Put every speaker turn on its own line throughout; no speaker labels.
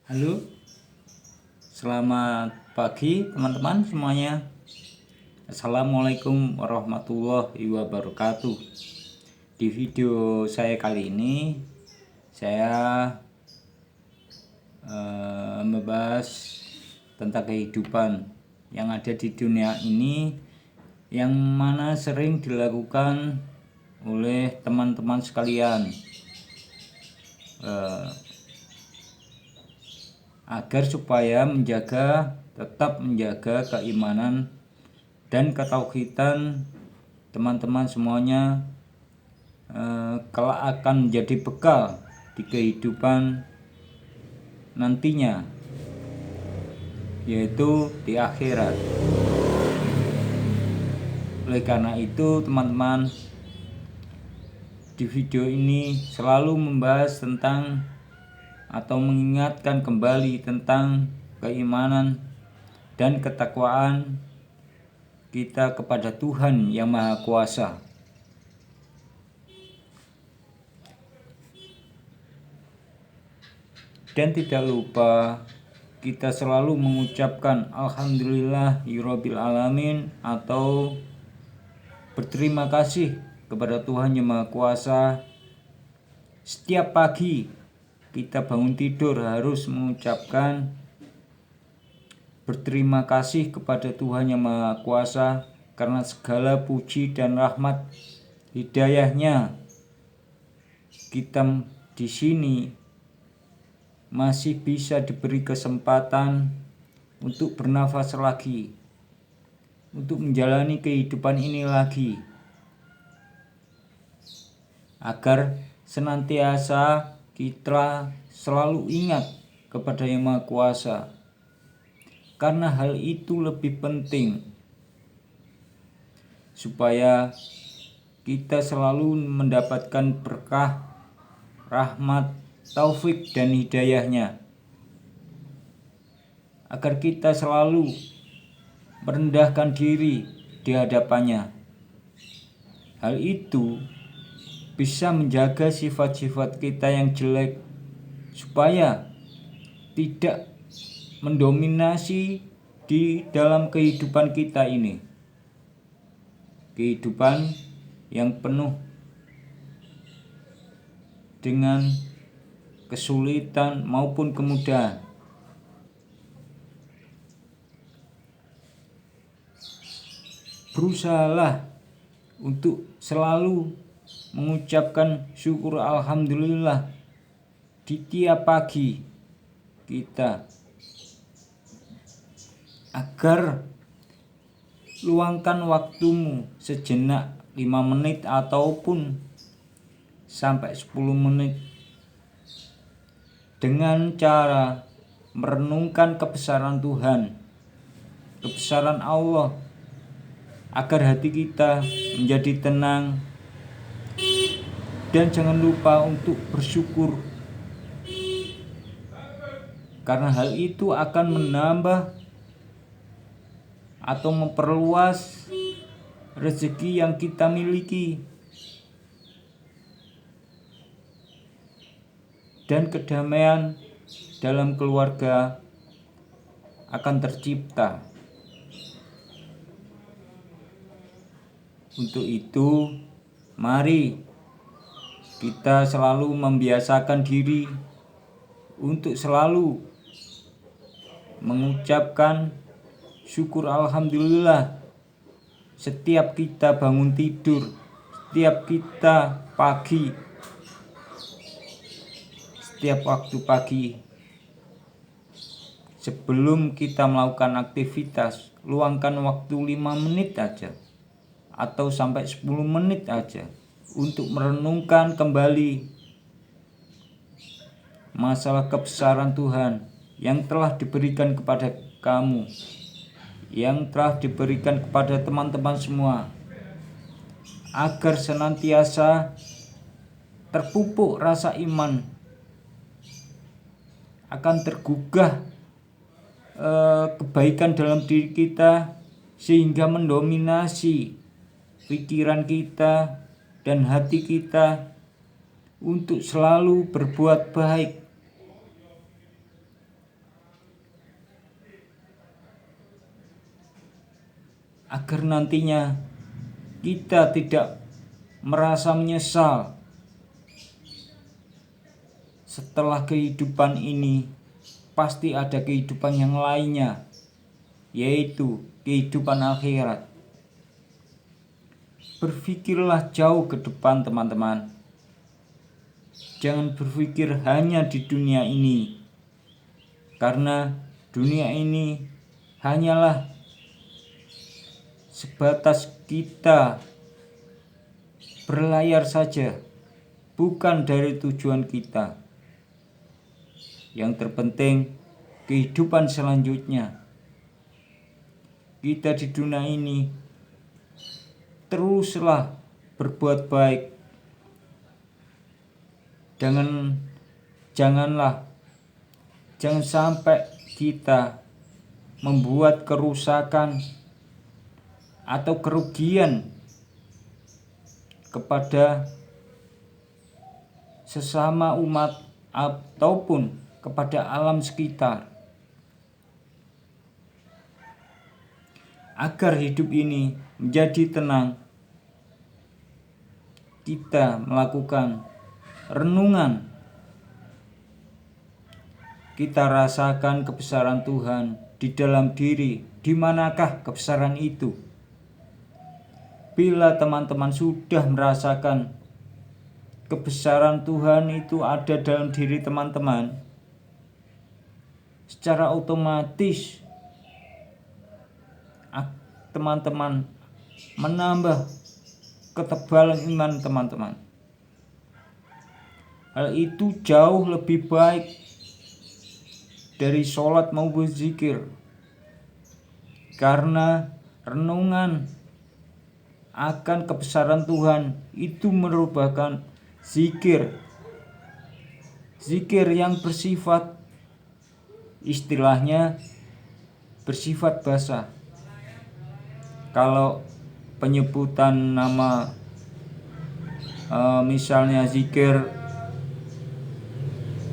Halo, selamat pagi teman-teman semuanya. Assalamualaikum warahmatullahi wabarakatuh. Di video saya kali ini, saya membahas tentang kehidupan yang ada di dunia ini, yang mana sering dilakukan oleh teman-teman sekalian, agar supaya tetap menjaga keimanan dan ketauhidan teman-teman semuanya, kelak akan menjadi bekal di kehidupan nantinya, yaitu di akhirat. Oleh karena itu teman-teman, di video ini selalu membahas tentang atau mengingatkan kembali tentang keimanan dan ketakwaan kita kepada Tuhan Yang Maha Kuasa. Dan tidak lupa kita selalu mengucapkan Alhamdulillahirabbil alamin atau berterima kasih kepada Tuhan Yang Maha Kuasa. Setiap pagi kita bangun tidur harus mengucapkan berterima kasih kepada Tuhan Yang Maha Kuasa karena segala puji dan rahmat hidayahnya kita di sini masih bisa diberi kesempatan untuk bernafas lagi, untuk menjalani kehidupan ini lagi, agar senantiasa kita selalu ingat kepada Yang Maha Kuasa, karena hal itu lebih penting supaya kita selalu mendapatkan berkah, rahmat, taufik dan hidayahnya, agar kita selalu merendahkan diri di hadapannya. Hal itu bisa menjaga sifat-sifat kita yang jelek supaya tidak mendominasi di dalam kehidupan kita ini, kehidupan yang penuh dengan kesulitan maupun kemudahan. Berusahalah untuk selalu mengucapkan syukur alhamdulillah di tiap pagi kita, agar luangkan waktumu sejenak 5 menit ataupun sampai 10 menit dengan cara merenungkan kebesaran Tuhan, kebesaran Allah, agar hati kita menjadi tenang. Dan jangan lupa untuk bersyukur, karena hal itu akan menambah atau memperluas rezeki yang kita miliki, dan kedamaian dalam keluarga akan tercipta. Untuk itu, mari kita selalu membiasakan diri untuk selalu mengucapkan syukur alhamdulillah setiap kita bangun tidur, setiap kita pagi, setiap waktu pagi. Sebelum kita melakukan aktivitas, luangkan waktu 5 menit aja atau sampai 10 menit aja untuk merenungkan kembali masalah kebesaran Tuhan yang telah diberikan kepada kamu, yang telah diberikan kepada teman-teman semua, agar senantiasa terpupuk rasa iman, akan tergugah kebaikan dalam diri kita, sehingga mendominasi pikiran kita dan hati kita untuk selalu berbuat baik, agar nantinya kita tidak merasa menyesal setelah kehidupan ini. Pasti ada kehidupan yang lainnya, yaitu kehidupan akhirat. Berpikirlah jauh ke depan, teman-teman. Jangan berpikir hanya di dunia ini, karena dunia ini hanyalah sebatas kita berlayar saja, bukan dari tujuan kita. Yang terpenting kehidupan selanjutnya. Kita di dunia ini teruslah berbuat baik. Jangan sampai kita membuat kerusakan atau kerugian kepada sesama umat ataupun kepada alam sekitar. Agar hidup ini menjadi tenang, kita melakukan renungan. Kita rasakan kebesaran Tuhan di dalam diri. Di manakah kebesaran itu? Bila teman-teman sudah merasakan kebesaran Tuhan itu ada dalam diri teman-teman, secara otomatis teman-teman menambah ketebalan iman teman-teman. Hal itu jauh lebih baik dari sholat maupun zikir, karena renungan akan kebesaran Tuhan itu merupakan zikir yang bersifat, istilahnya bersifat basa. Kalau penyebutan nama misalnya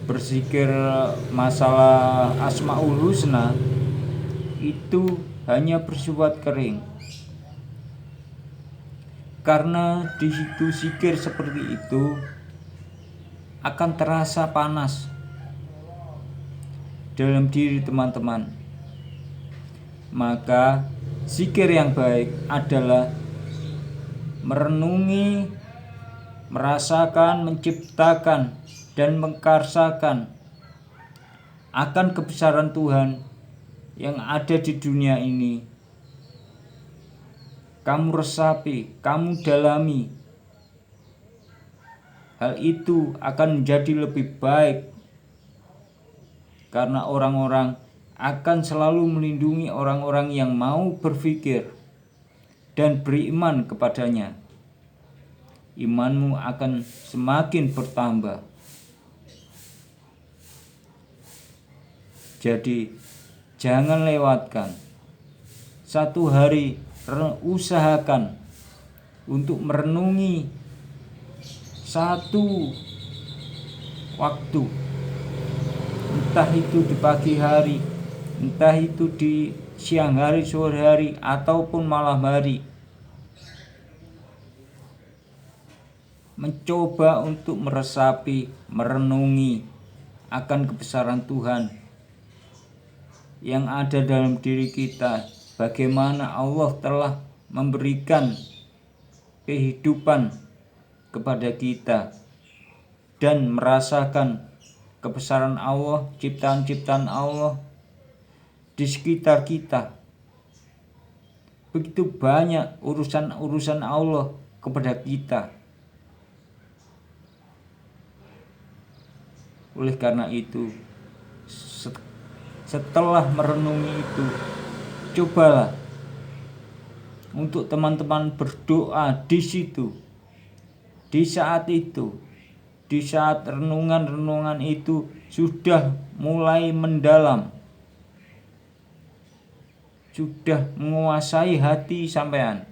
berzikir masalah Asmaul Husna, itu hanya bersifat kering. Karena di situ zikir seperti itu akan terasa panas dalam diri teman-teman. Maka zikir yang baik adalah merenungi, merasakan, menciptakan, dan mengkarsakan akan kebesaran Tuhan yang ada di dunia ini. Kamu resapi, kamu dalami. Hal itu akan menjadi lebih baik, karena orang-orang akan selalu melindungi orang-orang yang mau berpikir dan beriman kepadanya. Imanmu akan semakin bertambah. Jadi jangan lewatkan satu hari, usahakan untuk merenungi satu waktu, entah itu di pagi hari, entah itu di siang hari, sore hari, ataupun malam hari. Mencoba untuk meresapi, merenungi akan kebesaran Tuhan yang ada dalam diri kita. Bagaimana Allah telah memberikan kehidupan kepada kita, dan merasakan kebesaran Allah, ciptaan-ciptaan Allah di sekitar kita. Begitu banyak urusan-urusan Allah kepada kita. Oleh karena itu, setelah merenungi itu, cobalah untuk teman-teman berdoa di situ, di saat itu, di saat renungan-renungan itu sudah mulai mendalam, sudah menguasai hati sampean.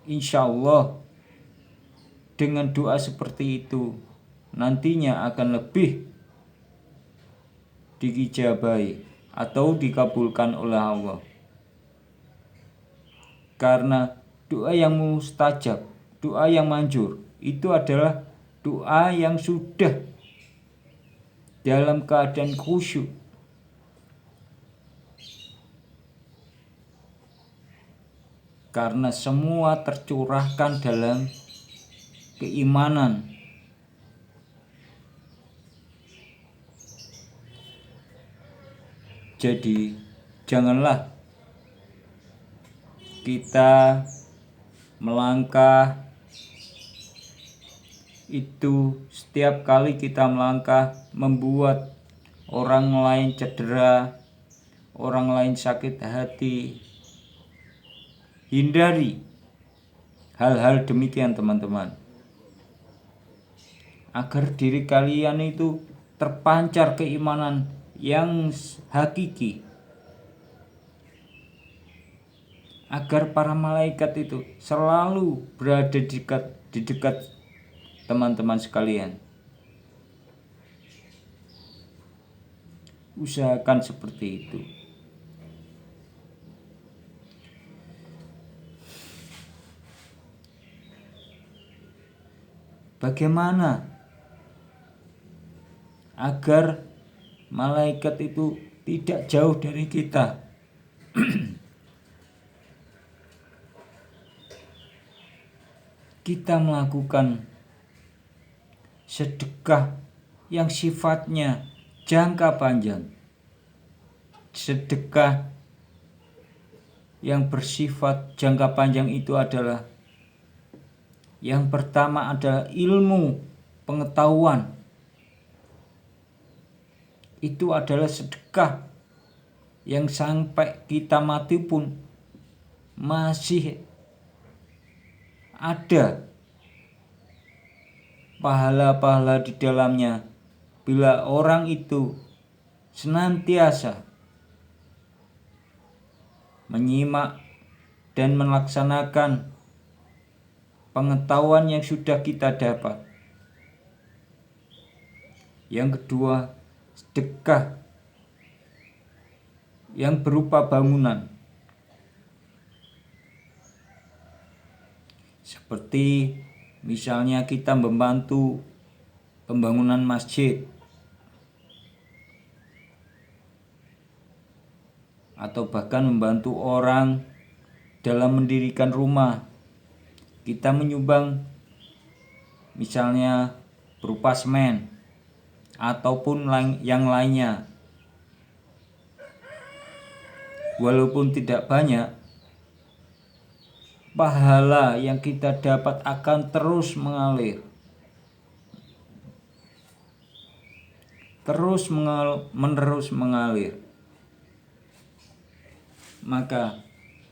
Insya Allah dengan doa seperti itu nantinya akan lebih diijabahi. atau dikabulkan oleh Allah. Karena doa yang mustajab, doa yang manjur, itu adalah doa yang sudah dalam keadaan khusyuk. Karena semua tercurahkan dalam keimanan. Jadi janganlah kita melangkah itu, setiap kali kita melangkah membuat orang lain cedera, orang lain sakit hati. Hindari hal-hal demikian teman-teman, agar diri kalian itu terpancar keimanan yang hakiki, agar para malaikat itu selalu berada di dekat teman-teman sekalian. Usahakan seperti itu. Bagaimana agar malaikat itu tidak jauh dari kita? Kita melakukan sedekah yang sifatnya jangka panjang. Sedekah yang bersifat jangka panjang itu adalah, yang pertama adalah ilmu pengetahuan. Itu adalah sedekah yang sampai kita mati pun masih ada pahala-pahala di dalamnya bila orang itu senantiasa menyimak dan melaksanakan pengetahuan yang sudah kita dapat. Yang kedua, sedekah yang berupa bangunan, seperti misalnya kita membantu pembangunan masjid, atau bahkan membantu orang dalam mendirikan rumah. Kita menyumbang misalnya berupa semen ataupun yang lainnya. Walaupun tidak banyak, pahala yang kita dapat akan terus mengalir. Menerus mengalir. Maka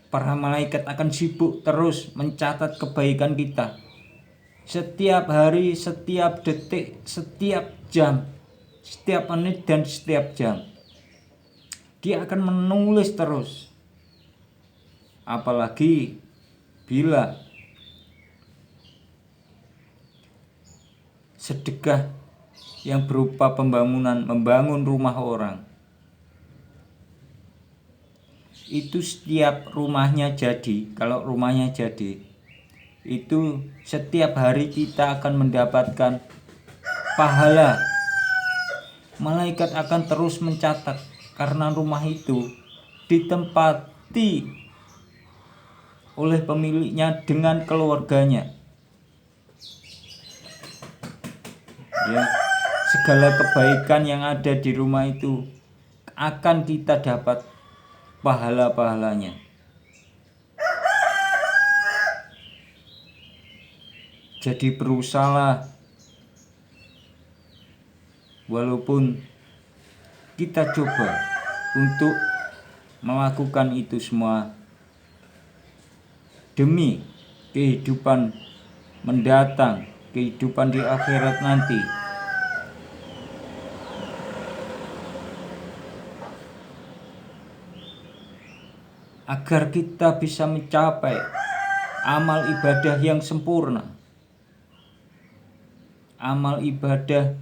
para malaikat akan sibuk terus mencatat kebaikan kita. Setiap hari, setiap detik, setiap jam, setiap menit dan setiap jam. Dia akan menulis terus. Apalagi bila sedekah yang berupa membangun rumah orang. Itu setiap rumahnya jadi, kalau rumahnya jadi, itu setiap hari kita akan mendapatkan pahala. Malaikat akan terus mencatat, karena rumah itu ditempati oleh pemiliknya dengan keluarganya. Ya, segala kebaikan yang ada di rumah itu akan kita dapat pahala-pahalanya. Jadi berusahalah, walaupun kita coba untuk melakukan itu semua demi kehidupan mendatang, kehidupan di akhirat nanti. Agar kita bisa mencapai amal ibadah yang sempurna. Amal ibadah